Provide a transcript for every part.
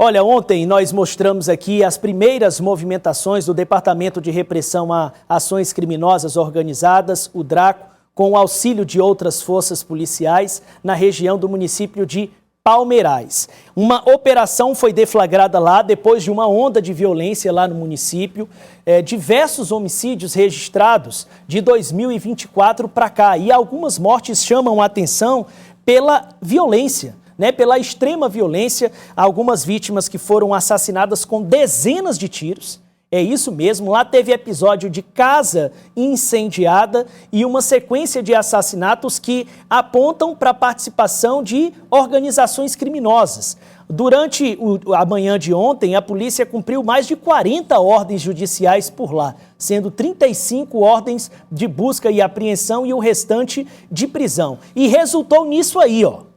Olha, ontem nós mostramos aqui as primeiras movimentações do Departamento de Repressão a Ações Criminosas Organizadas, o DRACO, com o auxílio de outras forças policiais na região do município de Palmeirais. Uma operação foi deflagrada lá depois de uma onda de violência lá no município, diversos homicídios registrados de 2024 para cá e algumas mortes chamam a atenção pela violência. Pela extrema violência, algumas vítimas que foram assassinadas com dezenas de tiros. É isso mesmo, lá teve episódio de casa incendiada e uma sequência de assassinatos que apontam para a participação de organizações criminosas. Durante a manhã de ontem, a polícia cumpriu mais de 40 ordens judiciais por lá, sendo 35 ordens de busca e apreensão e o restante de prisão. E resultou nisso aí, ó.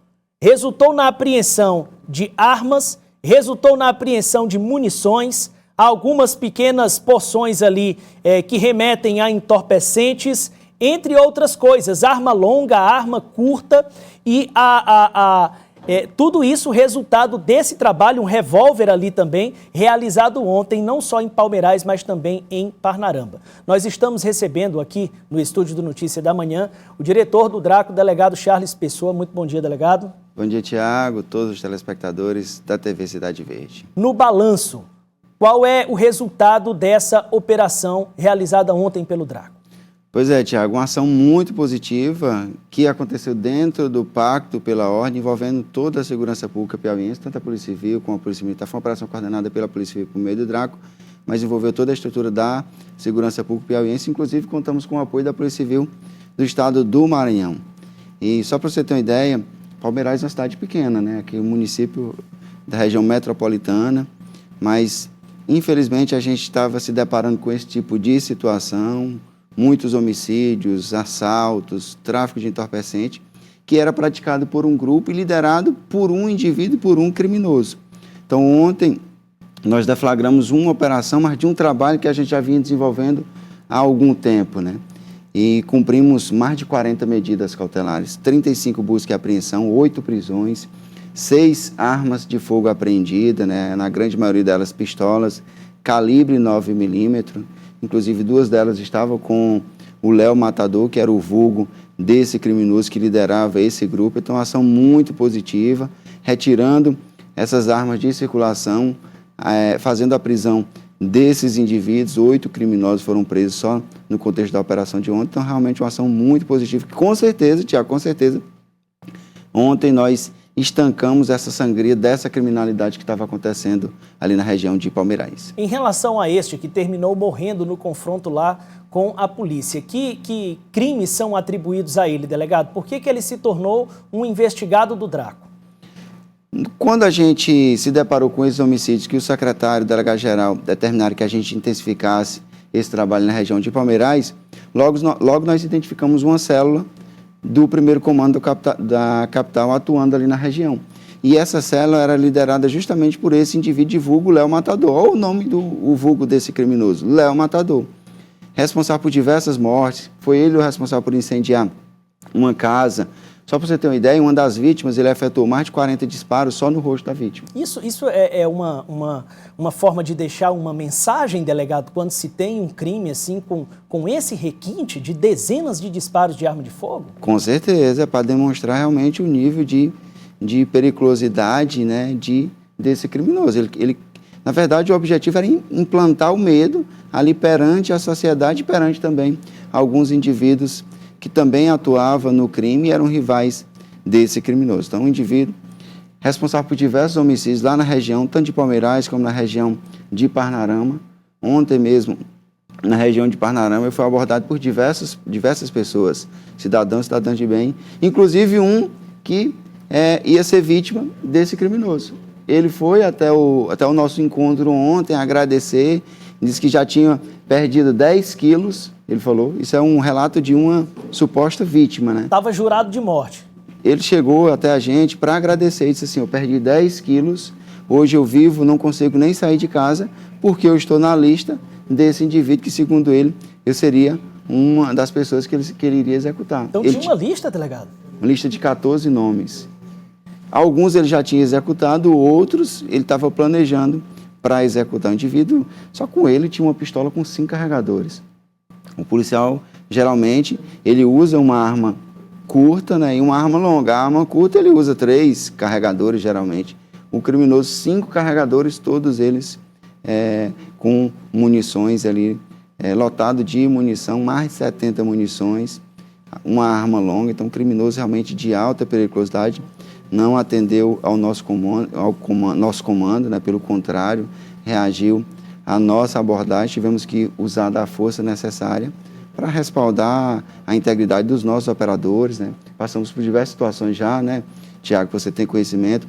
Resultou na apreensão de armas, resultou na apreensão de munições, algumas pequenas porções ali que remetem a entorpecentes, entre outras coisas, arma longa, arma curta e tudo isso resultado desse trabalho, um revólver ali também, realizado ontem, não só em Palmeirais, mas também em Parnaramba. Nós estamos recebendo aqui no estúdio do Notícia da Manhã o diretor do DRACO, o delegado Charles Pessoa. Muito bom dia, delegado. Bom dia, Tiago, todos os telespectadores da TV Cidade Verde. No balanço, qual é o resultado dessa operação realizada ontem pelo DRACO? Pois é, Tiago, uma ação muito positiva que aconteceu dentro do Pacto pela Ordem, envolvendo toda a segurança pública piauiense, tanto a Polícia Civil como a Polícia Militar. Foi uma operação coordenada pela Polícia Civil por meio do DRACO, mas envolveu toda a estrutura da segurança pública piauiense. Inclusive, contamos com o apoio da Polícia Civil do Estado do Maranhão. E só para você ter uma ideia, Palmeirais é uma cidade pequena, né? Aqui é um município da região metropolitana, mas infelizmente a gente estava se deparando com esse tipo de situação, muitos homicídios, assaltos, tráfico de entorpecente, que era praticado por um grupo e liderado por um indivíduo, por um criminoso. Então ontem nós deflagramos uma operação, mas de um trabalho que a gente já vinha desenvolvendo há algum tempo, né? E cumprimos mais de 40 medidas cautelares, 35 buscas e apreensão, 8 prisões, 6 armas de fogo apreendidas, né? Na grande maioria delas pistolas, calibre 9mm, inclusive 2 delas estavam com o Léo Matador, que era o vulgo desse criminoso que liderava esse grupo. Então, uma ação muito positiva, retirando essas armas de circulação, fazendo a prisão desses indivíduos. 8 criminosos foram presos só no contexto da operação de ontem. Então, realmente uma ação muito positiva. Com certeza, Tiago, com certeza, ontem nós estancamos essa sangria dessa criminalidade que estava acontecendo ali na região de Palmeirais. Em relação a este que terminou morrendo no confronto lá com a polícia, que crimes são atribuídos a ele, delegado? Por que ele se tornou um investigado do DRACO? Quando a gente se deparou com esses homicídios, que o secretário, o delegado-geral, determinaram que a gente intensificasse esse trabalho na região de Palmeirais, logo nós identificamos uma célula do primeiro comando da capital atuando ali na região. E essa célula era liderada justamente por esse indivíduo de vulgo Léo Matador. Olha o nome do vulgo desse criminoso, Léo Matador. Responsável por diversas mortes, foi ele o responsável por incendiar uma casa. Só para você ter uma ideia, uma das vítimas, ele efetuou mais de 40 disparos só no rosto da vítima. Isso é uma forma de deixar uma mensagem, delegado, quando se tem um crime assim com esse requinte de dezenas de disparos de arma de fogo? Com certeza, é para demonstrar realmente o nível de periculosidade, né, desse criminoso. Ele, na verdade, o objetivo era implantar o medo ali perante a sociedade e perante também alguns indivíduos que também atuavam no crime e eram rivais desse criminoso. Então, um indivíduo responsável por diversos homicídios lá na região, tanto de Palmeirais como na região de Parnarama. Ontem mesmo, na região de Parnarama, ele foi abordado por diversas pessoas, cidadãos de bem, inclusive um que ia ser vítima desse criminoso. Ele foi até o nosso encontro ontem agradecer, disse que já tinha perdido 10 quilos. Ele falou, isso é um relato de uma suposta vítima, né? Estava jurado de morte. Ele chegou até a gente para agradecer, disse assim, eu perdi 10 quilos, hoje eu vivo, não consigo nem sair de casa, porque eu estou na lista desse indivíduo que, segundo ele, eu seria uma das pessoas que ele iria executar. Então tinha uma lista, delegado? Uma lista de 14 nomes. Alguns ele já tinha executado, outros ele estava planejando para executar o indivíduo, só com ele tinha uma pistola com 5 carregadores. O policial, geralmente, ele usa uma arma curta, né, e uma arma longa. A arma curta ele usa 3 carregadores, geralmente. O criminoso, 5 carregadores, todos eles com munições ali, lotado de munição, mais de 70 munições, uma arma longa. Então, o criminoso realmente de alta periculosidade não atendeu ao nosso comando, né? Pelo contrário, reagiu à nossa abordagem. Tivemos que usar da força necessária para respaldar a integridade dos nossos operadores, né? Passamos por diversas situações já, né, Tiago, você tem conhecimento.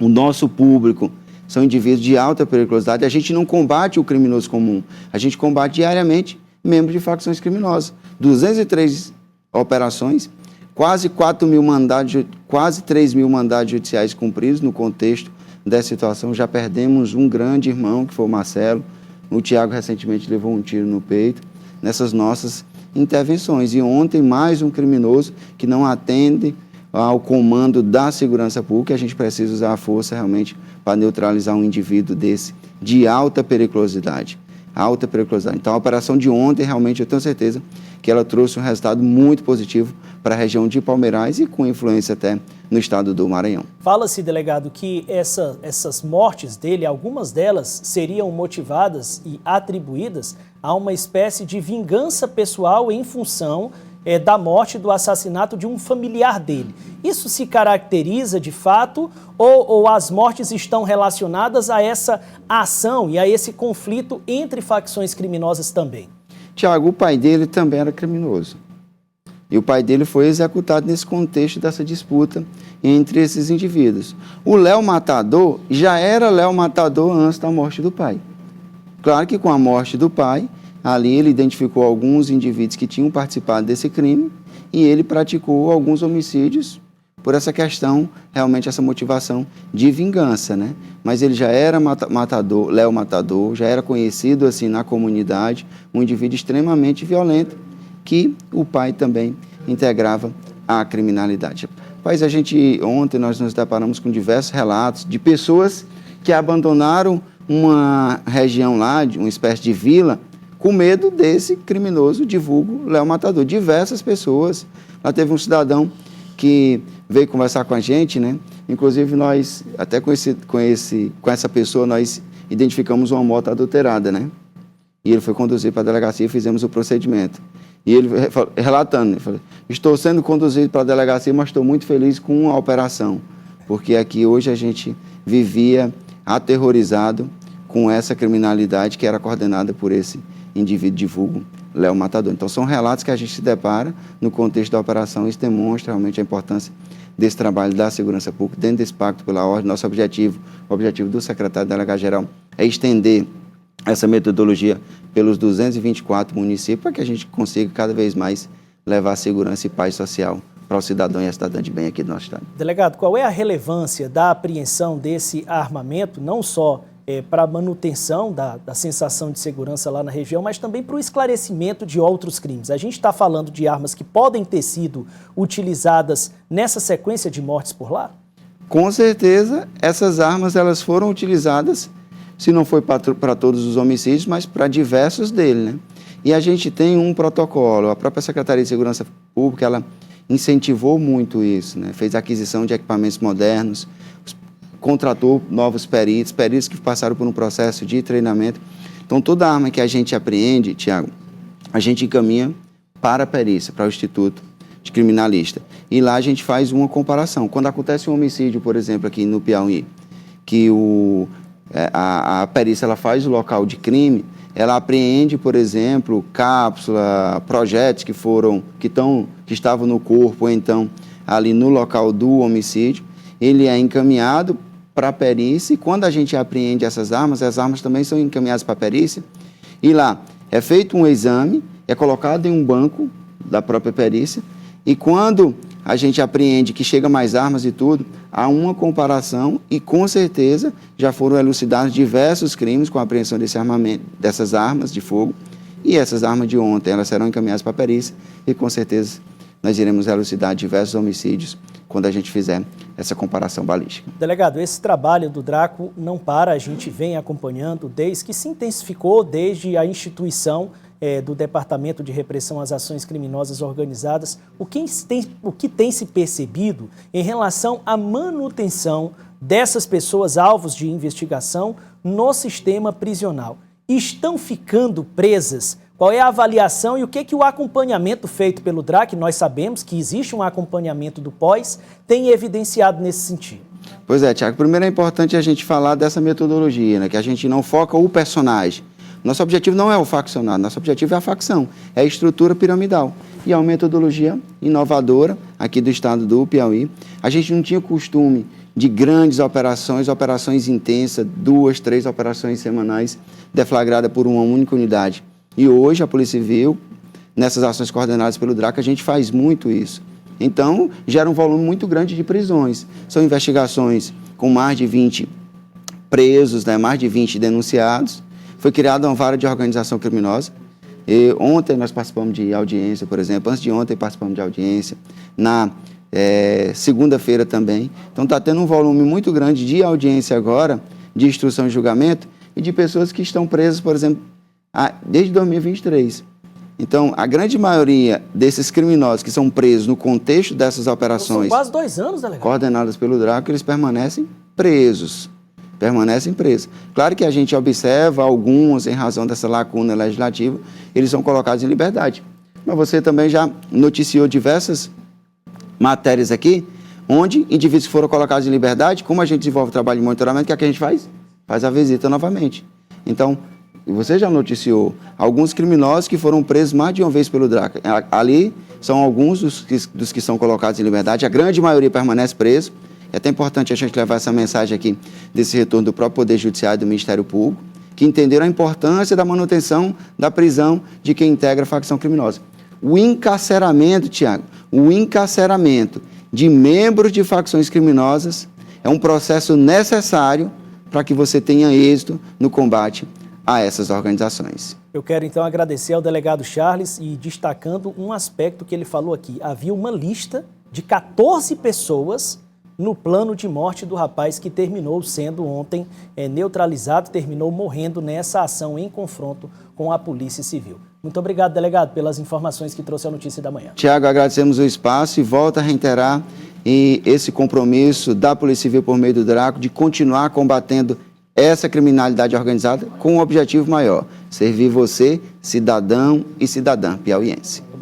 O nosso público são indivíduos de alta periculosidade. A gente não combate o criminoso comum, a gente combate diariamente membros de facções criminosas. 203 operações, quase 4.000 mandados, quase 3.000 mandados judiciais cumpridos no contexto dessa situação. Já perdemos um grande irmão, que foi o Marcelo. O Tiago recentemente levou um tiro no peito nessas nossas intervenções. E ontem, mais um criminoso que não atende ao comando da segurança pública. A gente precisa usar a força realmente para neutralizar um indivíduo desse de alta periculosidade. Alta periculosidade. Então, a operação de ontem, realmente, eu tenho certeza que ela trouxe um resultado muito positivo para a região de Palmeirais e com influência até no estado do Maranhão. Fala-se, delegado, que essas mortes dele, algumas delas seriam motivadas e atribuídas a uma espécie de vingança pessoal em função da morte, do assassinato de um familiar dele. Isso se caracteriza de fato ou as mortes estão relacionadas a essa ação e a esse conflito entre facções criminosas também? Tiago, o pai dele também era criminoso. E o pai dele foi executado nesse contexto dessa disputa entre esses indivíduos. O Léo Matador já era Léo Matador antes da morte do pai. Claro que com a morte do pai, ali ele identificou alguns indivíduos que tinham participado desse crime e ele praticou alguns homicídios por essa questão, realmente essa motivação de vingança, né? Mas ele já era matador, Léo Matador, já era conhecido assim na comunidade, um indivíduo extremamente violento, que o pai também integrava a criminalidade. Mas ontem nós nos deparamos com diversos relatos de pessoas que abandonaram uma região lá, uma espécie de vila, com medo desse criminoso, divulgo, Léo Matador. Diversas pessoas. Lá teve um cidadão que veio conversar com a gente, né? Inclusive nós, até com essa pessoa, nós identificamos uma moto adulterada, né? E ele foi conduzido para a delegacia e fizemos o procedimento. E ele relatando, ele falou, estou sendo conduzido para a delegacia, mas estou muito feliz com a operação, porque aqui hoje a gente vivia aterrorizado com essa criminalidade que era coordenada por esse indivíduo divulgo, Léo Matador. Então são relatos que a gente se depara no contexto da operação. Isso demonstra realmente a importância desse trabalho da segurança pública, dentro desse pacto pela ordem. Nosso objetivo, o objetivo do secretário delegado-geral é estender essa metodologia pelos 224 municípios para que a gente consiga cada vez mais levar segurança e paz social para o cidadão e a cidadã de bem aqui do nosso estado. Delegado, qual é a relevância da apreensão desse armamento, não só para a manutenção da sensação de segurança lá na região, mas também para o esclarecimento de outros crimes? A gente está falando de armas que podem ter sido utilizadas nessa sequência de mortes por lá? Com certeza, essas armas elas foram utilizadas, se não foi para todos os homicídios, mas para diversos deles, né? E a gente tem um protocolo, a própria Secretaria de Segurança Pública, ela incentivou muito isso, né? Fez aquisição de equipamentos modernos, contratou novos peritos que passaram por um processo de treinamento. Então, toda arma que a gente apreende, Tiago, a gente encaminha para a perícia, para o Instituto de Criminalista. E lá a gente faz uma comparação. Quando acontece um homicídio, por exemplo, aqui no Piauí, que a perícia ela faz o local de crime, ela apreende, por exemplo, cápsula, projéteis que estavam no corpo, ou então ali no local do homicídio. Ele é encaminhado para a perícia e quando a gente apreende essas armas, as armas também são encaminhadas para a perícia e lá é feito um exame, é colocado em um banco da própria perícia e quando a gente apreende que chega mais armas e tudo, há uma comparação e com certeza já foram elucidados diversos crimes com a apreensão desse armamento, dessas armas de fogo e essas armas de ontem, elas serão encaminhadas para a perícia e com certeza nós iremos elucidar diversos homicídios quando a gente fizer essa comparação balística. Delegado, esse trabalho do DRACO não para, a gente vem acompanhando desde que se intensificou, desde a instituição do Departamento de Repressão às Ações Criminosas Organizadas. O que tem se percebido em relação à manutenção dessas pessoas alvos de investigação no sistema prisional? Estão ficando presas? Qual é a avaliação e o que o acompanhamento feito pelo DRAC, nós sabemos que existe um acompanhamento do pós, tem evidenciado nesse sentido? Pois é, Tiago, primeiro é importante a gente falar dessa metodologia, né, que a gente não foca o personagem. Nosso objetivo não é o faccionado, nosso objetivo é a facção, é a estrutura piramidal. E é uma metodologia inovadora aqui do estado do Piauí. A gente não tinha costume de grandes operações intensas, 2, 3 operações semanais deflagradas por uma única unidade. E hoje a Polícia Civil, nessas ações coordenadas pelo DRAC, a gente faz muito isso. Então, gera um volume muito grande de prisões. São investigações com mais de 20 presos, né, mais de 20 denunciados. Foi criada uma vara de organização criminosa. E ontem nós participamos de audiência, por exemplo. Antes de ontem participamos de audiência. Na segunda-feira também. Então está tendo um volume muito grande de audiência agora, de instrução e julgamento, e de pessoas que estão presas, por exemplo, desde 2023. Então, a grande maioria desses criminosos que são presos no contexto dessas operações... São quase 2 anos, delegado. ...coordenadas pelo DRACO, eles permanecem presos. Claro que a gente observa alguns, em razão dessa lacuna legislativa, eles são colocados em liberdade. Mas você também já noticiou diversas matérias aqui, onde indivíduos que foram colocados em liberdade, como a gente desenvolve o trabalho de monitoramento, o que é que a gente faz? Faz a visita novamente. Então, você já noticiou alguns criminosos que foram presos mais de uma vez pelo DRAC. Ali são alguns dos que são colocados em liberdade, a grande maioria permanece preso. É até importante a gente levar essa mensagem aqui desse retorno do próprio Poder Judiciário e do Ministério Público, que entenderam a importância da manutenção da prisão de quem integra a facção criminosa. O encarceramento, Tiago, o encarceramento de membros de facções criminosas é um processo necessário para que você tenha êxito no combate a essas organizações. Eu quero então agradecer ao delegado Charles e destacando um aspecto que ele falou aqui. Havia uma lista de 14 pessoas no plano de morte do rapaz que terminou sendo ontem neutralizado, terminou morrendo nessa ação em confronto com a Polícia Civil. Muito obrigado, delegado, pelas informações que trouxe a notícia da manhã. Tiago, agradecemos o espaço e volto a reiterar esse compromisso da Polícia Civil por meio do DRACO de continuar combatendo essa criminalidade organizada com um objetivo maior: servir você, cidadão e cidadã piauiense.